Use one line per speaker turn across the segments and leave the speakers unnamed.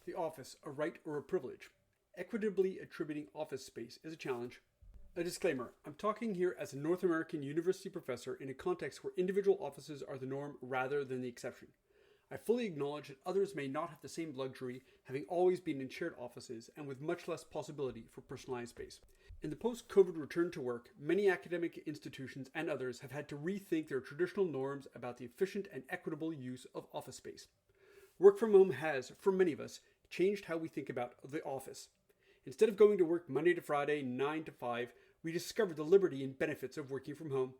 the office a right or a privilege? Equitably attributing office space is a challenge. A disclaimer, I'm talking here as a North American university professor in a context where individual offices are the norm rather than the exception. I fully acknowledge that others may not have the same luxury, having always been in shared offices and with much less possibility for personalized space. In the post-COVID return to work, many academic institutions and others have had to rethink their traditional norms about the efficient and equitable use of office space. Work from home has, for many of us, changed how we think about the office. Instead of going to work Monday to Friday, 9 to 5, we discovered the liberty and benefits of working from home.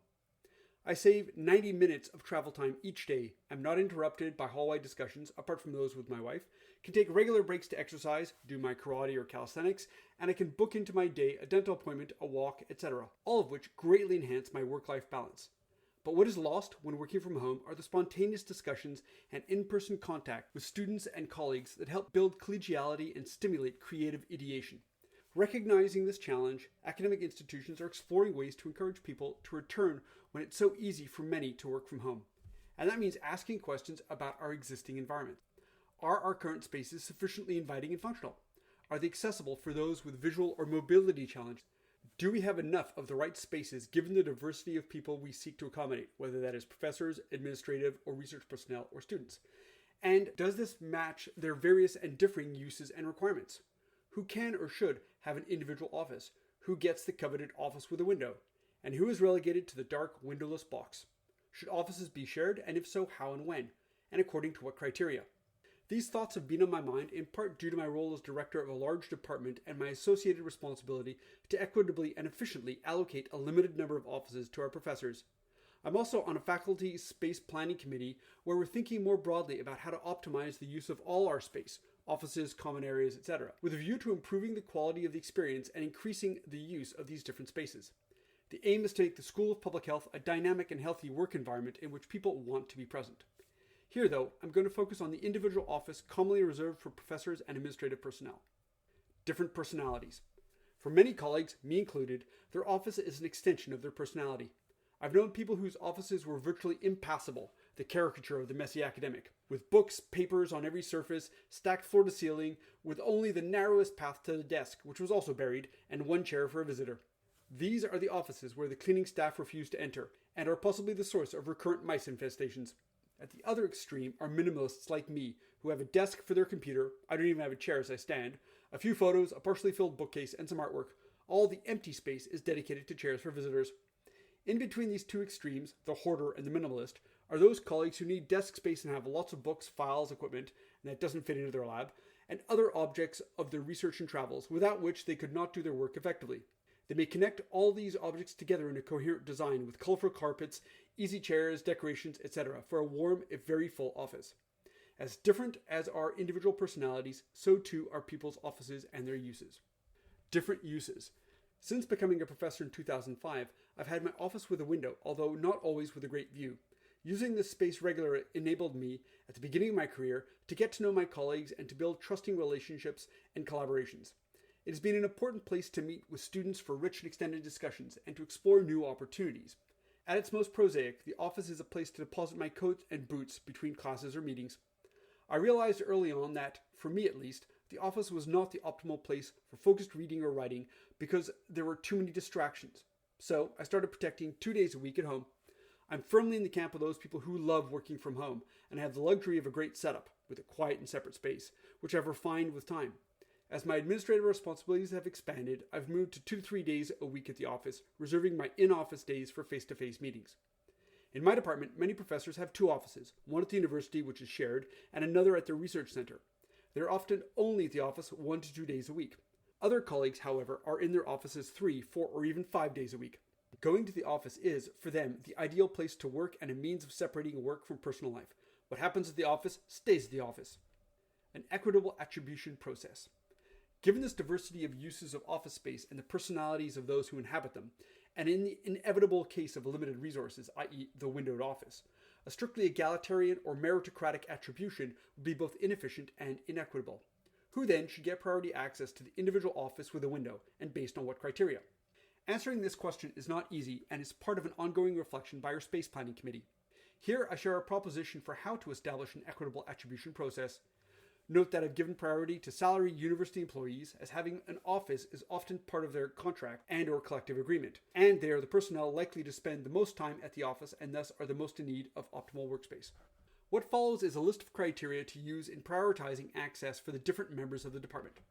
I save 90 minutes of travel time each day. I'm not interrupted by hallway discussions, apart from those with my wife, can take regular breaks to exercise, do my karate or calisthenics, and I can book into my day a dental appointment, a walk, etc., all of which greatly enhance my work-life balance. But what is lost when working from home are the spontaneous discussions and in-person contact with students and colleagues that help build collegiality and stimulate creative ideation. Recognizing this challenge, academic institutions are exploring ways to encourage people to return when it's so easy for many to work from home. And that means asking questions about our existing environment. Are our current spaces sufficiently inviting and functional? Are they accessible for those with visual or mobility challenges? Do we have enough of the right spaces given the diversity of people we seek to accommodate, whether that is professors, administrative, or research personnel, or students? And does this match their various and differing uses and requirements? Who can or should have an individual office? Who gets the coveted office with a window? And who is relegated to the dark, windowless box? Should offices be shared, and if so, how and when? And according to what criteria? These thoughts have been on my mind in part due to my role as director of a large department and my associated responsibility to equitably and efficiently allocate a limited number of offices to our professors. I'm also on a faculty space planning committee where we're thinking more broadly about how to optimize the use of all our space, offices, common areas, etc., with a view to improving the quality of the experience and increasing the use of these different spaces. The aim is to make the School of Public Health a dynamic and healthy work environment in which people want to be present. Here, though, I'm going to focus on the individual office commonly reserved for professors and administrative personnel. Different personalities. For many colleagues, me included, their office is an extension of their personality. I've known people whose offices were virtually impassable, the caricature of the messy academic, with books, papers on every surface, stacked floor to ceiling, with only the narrowest path to the desk, which was also buried, and one chair for a visitor. These are the offices where the cleaning staff refuse to enter, and are possibly the source of recurrent mice infestations. At the other extreme are minimalists like me, who have a desk for their computer, I don't even have a chair as I stand, a few photos, a partially filled bookcase, and some artwork. All the empty space is dedicated to chairs for visitors. In between these two extremes, the hoarder and the minimalist, are those colleagues who need desk space and have lots of books, files, equipment, and that doesn't fit into their lab, and other objects of their research and travels, without which they could not do their work effectively. They may connect all these objects together in a coherent design with colorful carpets, easy chairs, decorations, etc. for a warm, if very full office. As different as our individual personalities, so too are people's offices and their uses. Different uses. Since becoming a professor in 2005, I've had my office with a window, although not always with a great view. Using this space regularly enabled me, at the beginning of my career, to get to know my colleagues and to build trusting relationships and collaborations. It has been an important place to meet with students for rich and extended discussions and to explore new opportunities. At its most prosaic, the office is a place to deposit my coat and boots between classes or meetings. I realized early on that, for me at least, the office was not the optimal place for focused reading or writing because there were too many distractions. So I started protecting 2 days a week at home. I'm firmly in the camp of those people who love working from home and have the luxury of a great setup with a quiet and separate space, which I've refined with time. As my administrative responsibilities have expanded, I've moved to 2 to 3 days a week at the office, reserving my in-office days for face-to-face meetings. In my department, many professors have 2 offices, one at the university, which is shared, and another at their research center. They're often only at the office 1 to 2 days a week. Other colleagues, however, are in their offices 3, 4, or even 5 days a week. Going to the office is, for them, the ideal place to work and a means of separating work from personal life. What happens at the office stays at the office. An equitable attribution process. Given this diversity of uses of office space and the personalities of those who inhabit them, and in the inevitable case of limited resources, i.e. the windowed office, a strictly egalitarian or meritocratic attribution would be both inefficient and inequitable. Who then should get priority access to the individual office with a window, and based on what criteria? Answering this question is not easy and is part of an ongoing reflection by our space planning committee. Here I share a proposition for how to establish an equitable attribution process. Note that I've given priority to salaried university employees, as having an office is often part of their contract and/or collective agreement, and they are the personnel likely to spend the most time at the office and thus are the most in need of optimal workspace. What follows is a list of criteria to use in prioritizing access for the different members of the department.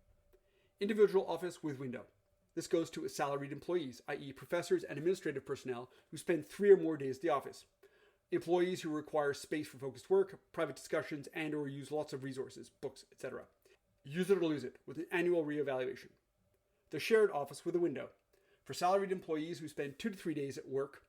Individual office with window. This goes to salaried employees, i.e. professors and administrative personnel who spend 3 or more days at the office. Employees who require space for focused work, private discussions, and or use lots of resources, books, etc. Use it or lose it, with an annual reevaluation. The shared office with a window. For salaried employees who spend 2 to 3 days at work,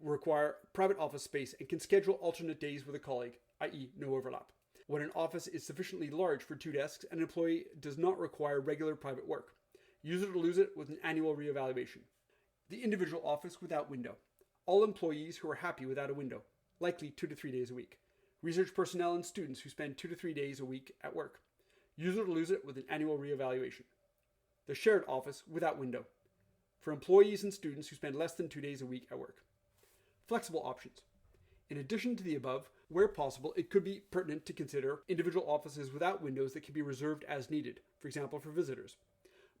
require private office space and can schedule alternate days with a colleague, i.e. no overlap. When an office is sufficiently large for 2 desks, an employee does not require regular private work. Use it or lose it with an annual reevaluation. The individual office without window. All employees who are happy without a window, likely 2 to 3 days a week. Research personnel and students who spend 2 to 3 days a week at work. Use it or lose it with an annual reevaluation. The shared office without window. For employees and students who spend less than 2 days a week at work. Flexible options. In addition to the above, where possible, it could be pertinent to consider individual offices without windows that can be reserved as needed, for example for visitors.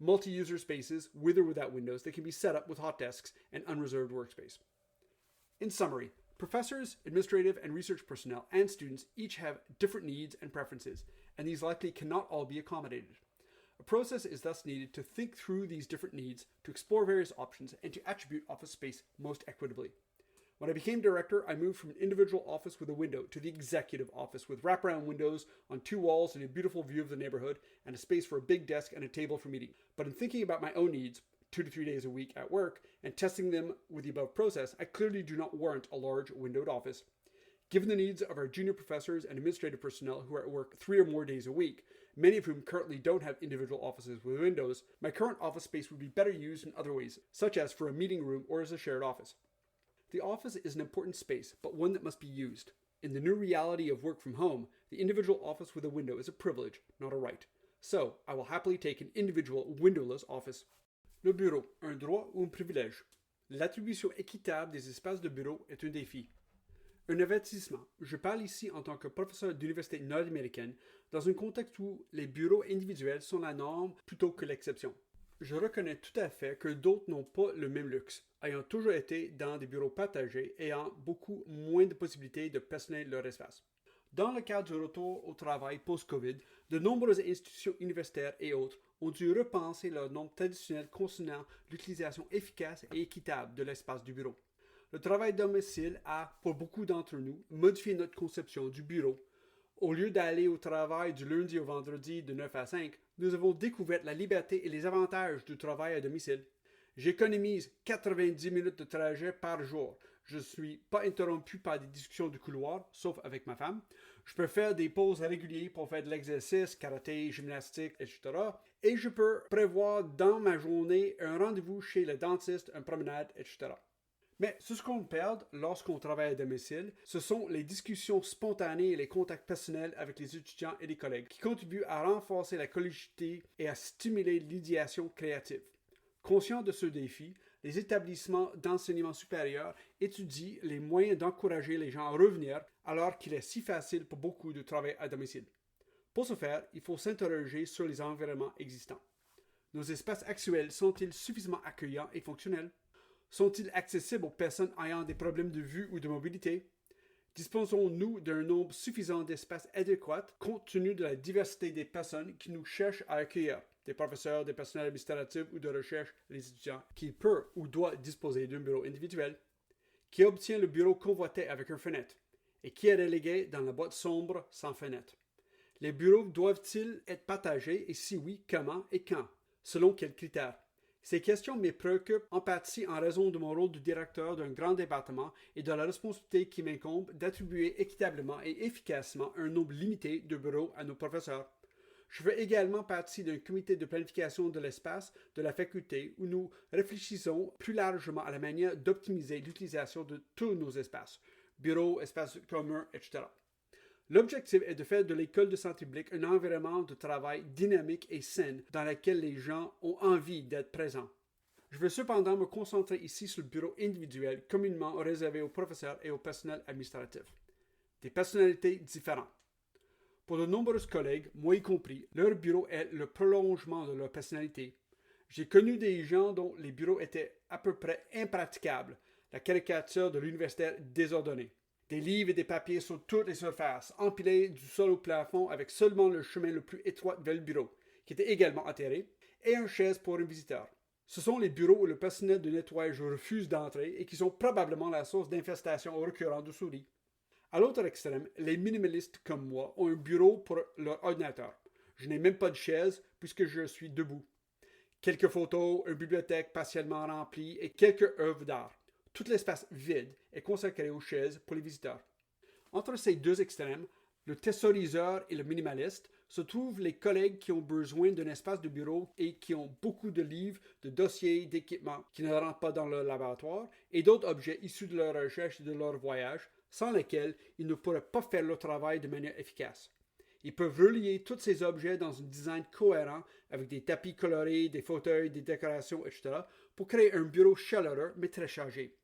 Multi-user spaces with or without windows that can be set up with hot desks and unreserved workspace. In summary, professors, administrative and research personnel, and students each have different needs and preferences, and these likely cannot all be accommodated. A process is thus needed to think through these different needs, to explore various options, and to attribute office space most equitably. When I became director, I moved from an individual office with a window to the executive office with wraparound windows on 2 walls and a beautiful view of the neighborhood and a space for a big desk and a table for meeting. But in thinking about my own needs, 2 to 3 days a week at work, and testing them with the above process, I clearly do not warrant a large windowed office. Given the needs of our junior professors and administrative personnel who are at work 3 or more days a week, many of whom currently don't have individual offices with windows, my current office space would be better used in other ways, such as for a meeting room or as a shared office. The office is an important space, but one that must be used. In the new reality of work from home, the individual office with a window is a privilege, not a right. So, I will happily take an individual windowless office. Le bureau, un droit ou un privilège? L'attribution équitable des espaces de bureau est un défi. Un avertissement. Je parle ici en tant que professeur d'université nord-américaine, dans un contexte où les bureaux individuels sont la norme plutôt que l'exception. Je reconnais tout à fait que d'autres n'ont pas le même luxe, ayant toujours été dans des bureaux partagés et ayant beaucoup moins de possibilités de personnaliser leur espace. Dans le cadre du retour au travail post-Covid, de nombreuses institutions universitaires et autres ont dû repenser leur normes traditionnelles concernant l'utilisation efficace et équitable de l'espace du bureau. Le travail domicile a, pour beaucoup d'entre nous, modifié notre conception du bureau. Au lieu d'aller au travail du lundi au vendredi de 9 à 5, nous avons découvert la liberté et les avantages du travail à domicile. J'économise 90 minutes de trajet par jour. Je ne suis pas interrompu par des discussions de couloir, sauf avec ma femme. Je peux faire des pauses régulières pour faire de l'exercice, karaté, gymnastique, etc. Et je peux prévoir dans ma journée un rendez-vous chez le dentiste, une promenade, etc. Mais ce qu'on perd lorsqu'on travaille à domicile, ce sont les discussions spontanées et les contacts personnels avec les étudiants et les collègues qui contribuent à renforcer la collégialité et à stimuler l'idéation créative. Conscients de ce défi, les établissements d'enseignement supérieur étudient les moyens d'encourager les gens à revenir alors qu'il est si facile pour beaucoup de travailler à domicile. Pour ce faire, il faut s'interroger sur les environnements existants. Nos espaces actuels sont-ils suffisamment accueillants et fonctionnels? Sont-ils accessibles aux personnes ayant des problèmes de vue ou de mobilité? Disposons-nous d'un nombre suffisant d'espaces adéquats compte tenu de la diversité des personnes qui nous cherchent à accueillir, des professeurs, des personnels administratifs ou de recherche, les étudiants, qui peut ou doit disposer d'un bureau individuel? Qui obtient le bureau convoité avec une fenêtre? Et qui est relégué dans la boîte sombre sans fenêtre? Les bureaux doivent-ils être partagés et si oui, comment et quand? Selon quels critères? Ces questions me préoccupent en partie en raison de mon rôle de directeur d'un grand département et de la responsabilité qui m'incombe d'attribuer équitablement et efficacement un nombre limité de bureaux à nos professeurs. Je fais également partie d'un comité de planification de l'espace de la faculté où nous réfléchissons plus largement à la manière d'optimiser l'utilisation de tous nos espaces, bureaux, espaces communs, etc. L'objectif est de faire de l'école de santé publique un environnement de travail dynamique et sain dans lequel les gens ont envie d'être présents. Je veux cependant me concentrer ici sur le bureau individuel communément réservé aux professeurs et au personnel administratif. Des personnalités différentes. Pour de nombreux collègues, moi y compris, leur bureau est le prolongement de leur personnalité. J'ai connu des gens dont les bureaux étaient à peu près impraticables, la caricature de l'universitaire désordonné. Des livres et des papiers sur toutes les surfaces, empilés du sol au plafond avec seulement le chemin le plus étroit vers le bureau, qui était également enterré, et une chaise pour un visiteur. Ce sont les bureaux où le personnel de nettoyage refuse d'entrer et qui sont probablement la source d'infestations récurrentes de souris. À l'autre extrême, les minimalistes comme moi ont un bureau pour leur ordinateur. Je n'ai même pas de chaise puisque je suis debout. Quelques photos, une bibliothèque partiellement remplie et quelques œuvres d'art. Tout l'espace vide est consacré aux chaises pour les visiteurs. Entre ces deux extrêmes, le thésauriseur et le minimaliste, se trouvent les collègues qui ont besoin d'un espace de bureau et qui ont beaucoup de livres, de dossiers, d'équipements qui ne rentrent pas dans leur laboratoire et d'autres objets issus de leur recherche et de leur voyage, sans lesquels ils ne pourraient pas faire leur travail de manière efficace. Ils peuvent relier tous ces objets dans un design cohérent avec des tapis colorés, des fauteuils, des décorations, etc. pour créer un bureau chaleureux mais très chargé.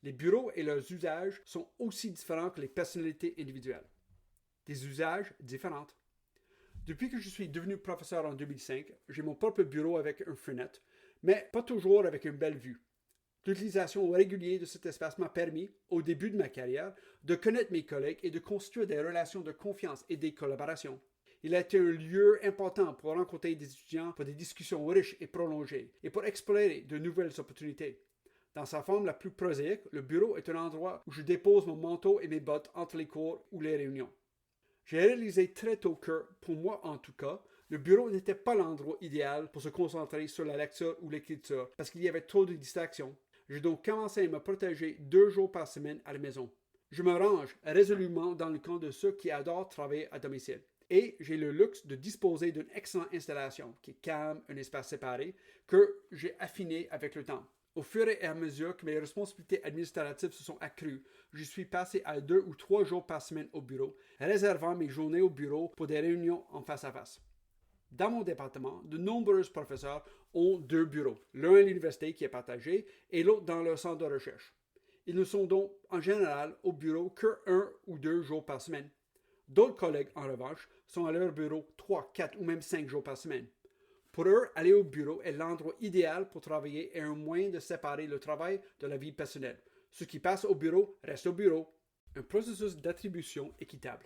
Les bureaux et leurs usages sont aussi différents que les personnalités individuelles. Des usages différents. Depuis que je suis devenu professeur en 2005, j'ai mon propre bureau avec une fenêtre, mais pas toujours avec une belle vue. L'utilisation régulière de cet espace m'a permis, au début de ma carrière, de connaître mes collègues et de construire des relations de confiance et des collaborations. Il a été un lieu important pour rencontrer des étudiants pour des discussions riches et prolongées et pour explorer de nouvelles opportunités. Dans sa forme la plus prosaïque, le bureau est un endroit où je dépose mon manteau et mes bottes entre les cours ou les réunions. J'ai réalisé très tôt que, pour moi en tout cas, le bureau n'était pas l'endroit idéal pour se concentrer sur la lecture ou l'écriture parce qu'il y avait trop de distractions. J'ai donc commencé à me protéger 2 jours par semaine à la maison. Je me range résolument dans le camp de ceux qui adorent travailler à domicile. Et j'ai le luxe de disposer d'une excellente installation qui est calme, un espace séparé, que j'ai affiné avec le temps. Au fur et à mesure que mes responsabilités administratives se sont accrues, je suis passé à 2 ou 3 jours par semaine au bureau, réservant mes journées au bureau pour des réunions en face à face. Dans mon département, de nombreux professeurs ont 2 bureaux, l'un à l'université qui est partagé et l'autre dans leur centre de recherche. Ils ne sont donc en général au bureau que 1 ou 2 jours par semaine. D'autres collègues, en revanche, sont à leur bureau 3, 4 ou même 5 jours par semaine. Pour eux, aller au bureau est l'endroit idéal pour travailler et un moyen de séparer le travail de la vie personnelle. Ce qui passe au bureau reste au bureau. Un processus d'attribution équitable.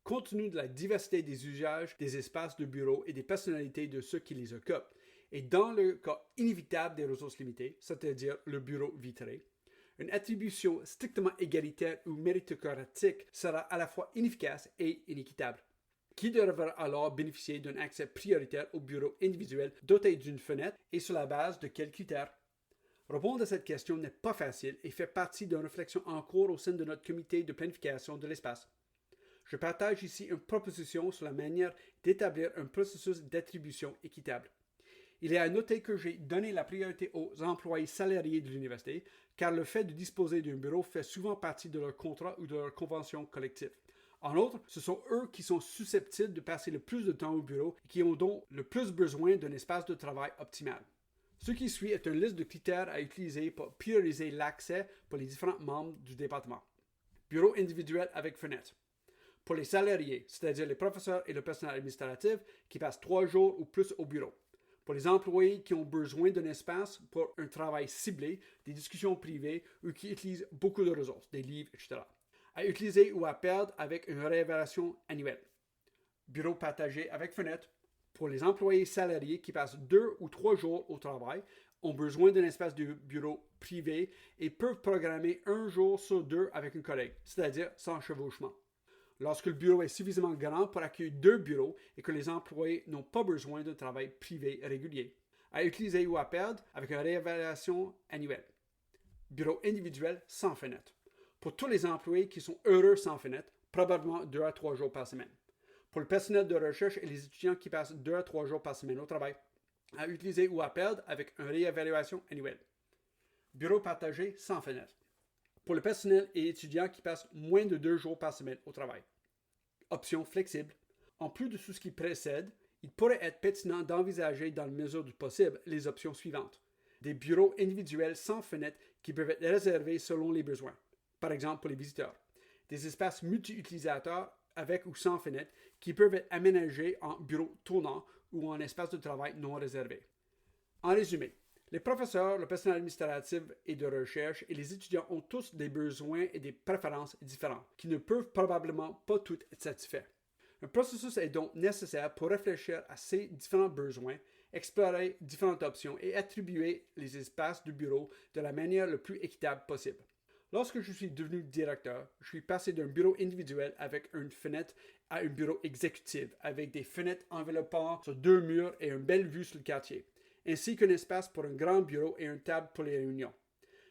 Compte tenu de la diversité des usages des espaces de bureau et des personnalités de ceux qui les occupent, et dans le cas inévitable des ressources limitées, c'est-à-dire le bureau vitré, une attribution strictement égalitaire ou méritocratique sera à la fois inefficace et inéquitable. Qui devra alors bénéficier d'un accès prioritaire au bureau individuel doté d'une fenêtre et sur la base de quels critères? Répondre à cette question n'est pas facile et fait partie d'une réflexion en cours au sein de notre comité de planification de l'espace. Je partage ici une proposition sur la manière d'établir un processus d'attribution équitable. Il est à noter que j'ai donné la priorité aux employés salariés de l'université, car le fait de disposer d'un bureau fait souvent partie de leur contrat ou de leur convention collective. En outre, ce sont eux qui sont susceptibles de passer le plus de temps au bureau et qui ont donc le plus besoin d'un espace de travail optimal. Ce qui suit est une liste de critères à utiliser pour prioriser l'accès pour les différents membres du département. Bureau individuel avec fenêtre. Pour les salariés, c'est-à-dire les professeurs et le personnel administratif qui passent 3 jours ou plus au bureau. Pour les employés qui ont besoin d'un espace pour un travail ciblé, des discussions privées ou qui utilisent beaucoup de ressources, des livres, etc. À utiliser ou à perdre avec une réévaluation annuelle. Bureau partagé avec fenêtre. Pour les employés salariés qui passent 2 ou 3 jours au travail, ont besoin d'un espace de bureau privé et peuvent programmer 1 jour sur 2 avec un collègue, c'est-à-dire sans chevauchement. Lorsque le bureau est suffisamment grand pour accueillir 2 bureaux et que les employés n'ont pas besoin d'un travail privé régulier. À utiliser ou à perdre avec une réévaluation annuelle. Bureau individuel sans fenêtre. Pour tous les employés qui sont heureux sans fenêtre, probablement 2 à 3 jours par semaine. Pour le personnel de recherche et les étudiants qui passent 2 à 3 jours par semaine au travail, à utiliser ou à perdre avec une réévaluation annuelle. Bureau partagé sans fenêtre. Pour le personnel et étudiants qui passent moins de 2 jours par semaine au travail. Option flexible. En plus de tout ce qui précède, il pourrait être pertinent d'envisager dans la mesure du possible les options suivantes. Des bureaux individuels sans fenêtre qui peuvent être réservés selon les besoins. Par exemple pour les visiteurs. Des espaces multi-utilisateurs avec ou sans fenêtre qui peuvent être aménagés en bureaux tournants ou en espace de travail non réservé. En résumé, les professeurs, le personnel administratif et de recherche et les étudiants ont tous des besoins et des préférences différents, qui ne peuvent probablement pas tous être satisfaits. Un processus est donc nécessaire pour réfléchir à ces différents besoins, explorer différentes options et attribuer les espaces du bureau de la manière la plus équitable possible. Lorsque je suis devenu directeur, je suis passé d'un bureau individuel avec une fenêtre à un bureau exécutif avec des fenêtres enveloppant sur 2 murs et une belle vue sur le quartier, ainsi qu'un espace pour un grand bureau et une table pour les réunions.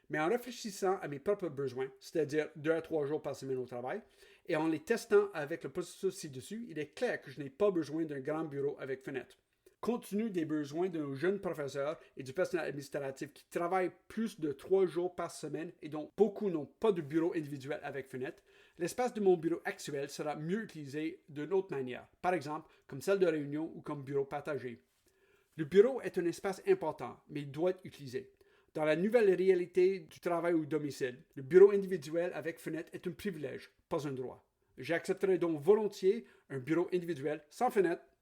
Mais en réfléchissant à mes propres besoins, c'est-à-dire 2 à 3 jours par semaine au travail, et en les testant avec le processus ci-dessus, il est clair que je n'ai pas besoin d'un grand bureau avec fenêtre. Compte tenu des besoins de nos jeunes professeurs et du personnel administratif qui travaillent plus de 3 jours par semaine et dont beaucoup n'ont pas de bureau individuel avec fenêtre, l'espace de mon bureau actuel sera mieux utilisé d'une autre manière, par exemple comme salle de réunion ou comme bureau partagé. Le bureau est un espace important, mais il doit être utilisé. Dans la nouvelle réalité du travail au domicile, le bureau individuel avec fenêtre est un privilège, pas un droit. J'accepterai donc volontiers un bureau individuel sans fenêtre.